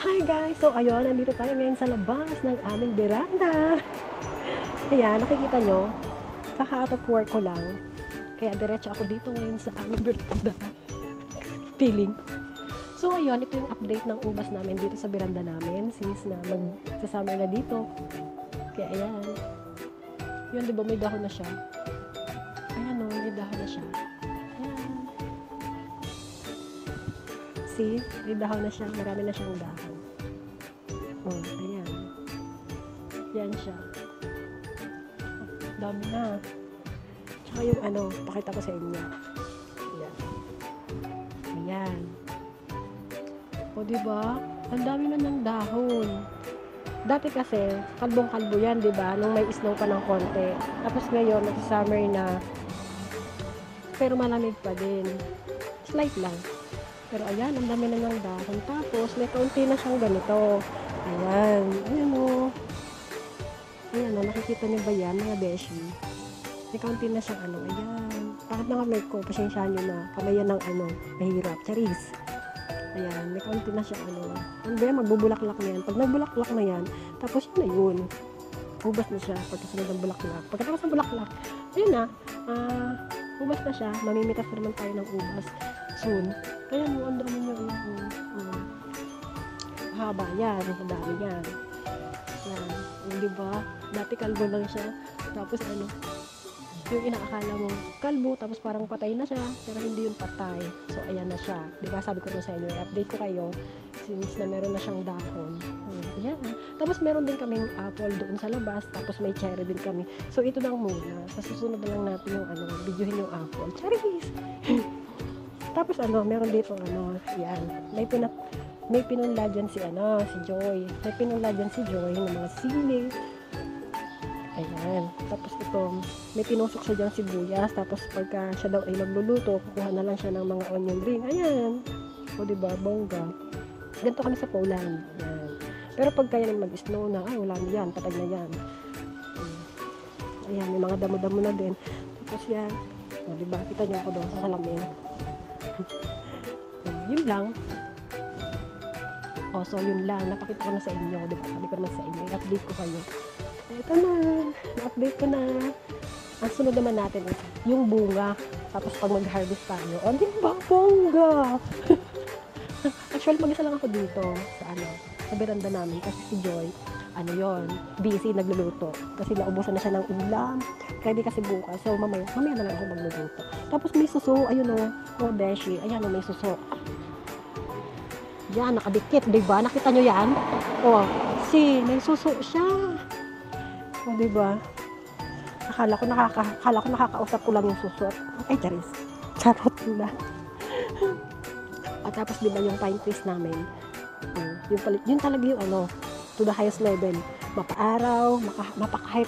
Hi guys! So ayun, nandito tayo ngayon sa labas ng aming veranda. Ayan, nakikita nyo, kaka-out of work ko lang. Kaya diretso ako dito ngayon sa aming veranda. Feeling. So ayun, ito yung update ng ubas namin dito sa veranda namin since na magsasummer na dito. Kaya ayan. Yun, diba may dahon na siya? Ayan o, may dahon na siya. Ayan. See? May dahon na siya. Marami na siyang dahon. Oh, ayan. Yan siya. Dami na. Tsaka yung pakita ko sa inyo. Ayan. Ayan. O, diba? Ang dami na ng dahon. Dati kasi, kalbong-kalbo yan, diba? Nung may snow pa ng konti. Tapos ngayon, nasa-summer na. Pero malamig pa din. Slight lang. Pero ayan, ang dami na ng dahon. Tapos, may kaunti na siyang ganito. Ayan. Ayan o. Ayan o, nakikita niyo ba yan, mga beshi? May kaunti na siyang ayan. Bakit nakamay ko? Pasensyaan nyo na. Kamayan ng mahirap. Charis. Ayan, may kaunti na siyang Ano ba yan? Magbubulaklak na yan. Pag nagbulaklak na yan, tapos yun na yun. Ubas na siya. Pagkasunod ng bulaklak. Pagkatapos ng bulaklak, ayun na. Ubas na siya. Mamimitas na naman tayo ng ubas soon. Kaya mo, ang dami nyo. Haba yan. Ang dami yan. Yan. Diba? Dati kalbo lang siya. Tapos yung inaakala mo kalbo, tapos parang patay na siya, pero hindi yung patay. So, ayan na siya. Diba, sabi ko na sa inyo, i-update ko kayo since na meron na siyang dahon. Ayan. Tapos, meron din kaming apple doon sa labas, tapos may cherry din kami. So, ito lang muna. Sa susunod na lang natin yung videohin yung apple. Cherries! Tapos, meron dito, yan. May pinunla dyan si Joy. May pinunla dyan si Joy ng mga sili. Ayan. Tapos ito, may tinusok siya diyang sibuyas. Tapos pagka siya daw ay nagluluto, kukuha na lang siya ng mga onion ring. Ayan. O diba, bongga. Ganito kami sa Poland. Ayan. Pero pagka yan mag-snow na, wala na yan. Patag na yan. Ayan, may mga damo-damo na din. Tapos yan. O diba, kita niyo ako doon sa salamin. Yun lang. O, so yun lang. Napakita ko na sa inyo. Diba, sabi ko na sa inyo. I-update ko kayo. Ito na, na-update ko na. Ang sunod naman natin is yung bunga. Tapos pag mag-harvest tayo, di ba, bongga! Actually, mag-isa lang ako dito sa veranda namin kasi si Joy, busy, nagluluto. Kasi naubusan na siya ng ulam. Ready kasi bukas. So, mamaya na lang ako magluluto. Tapos may suso, ayun o, beshi, ayan o, may suso. Yan, nakadikit, diba? Nakita nyo yan? O, may suso siya. O, diba? Akala ko nakakausap ko lang yung susot. Ay, charis. Charot na. At tapos, diba yung pine trees namin? Yun talaga yung to the highest level. Mapaaraw, mapakahit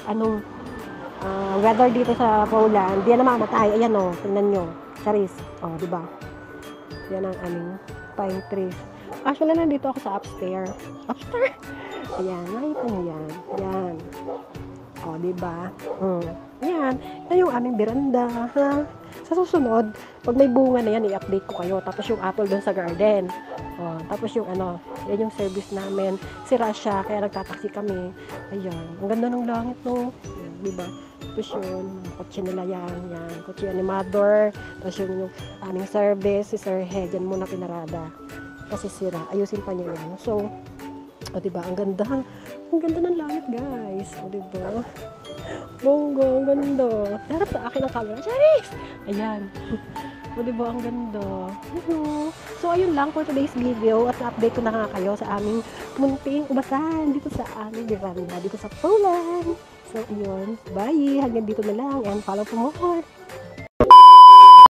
weather dito sa Poland. Di yan na mamatay. Ayan o, tingnan nyo. Charis. O, diba? Yan ang aming pine trees. Actually, nandito ako sa upstairs. Upstairs? Ayan, nakita nyo yan. Yan. O, diba? Ayan. Ito yung aming veranda. Ha? Sa susunod, pag may bunga na yan, i-update ko kayo. Tapos yung apple doon sa garden. O, tapos yung yan yung service namin. Sira siya, kaya nagtataksi kami. Ayan. Ang ganda ng langit, no? Ayan, diba? Tapos yun, kotse nila yan. Yan. Kotse ni Mother. Tapos yung aming service, si Sir He, dyan muna pinarada. Kasi sira. Ayusin pa niya yan. So, o diba, ang ganda ng langit, guys. O diba, bongga, ang ganda. Harap sa akin ang camera, Charis! Ayan. O diba, ang ganda. So, ayun lang for today's video. At na-update ko na nga kayo sa aming munting ubasan dito sa aming veranda, dito sa Poland. So, ayun. Bye! Hanggang dito na lang and follow for more.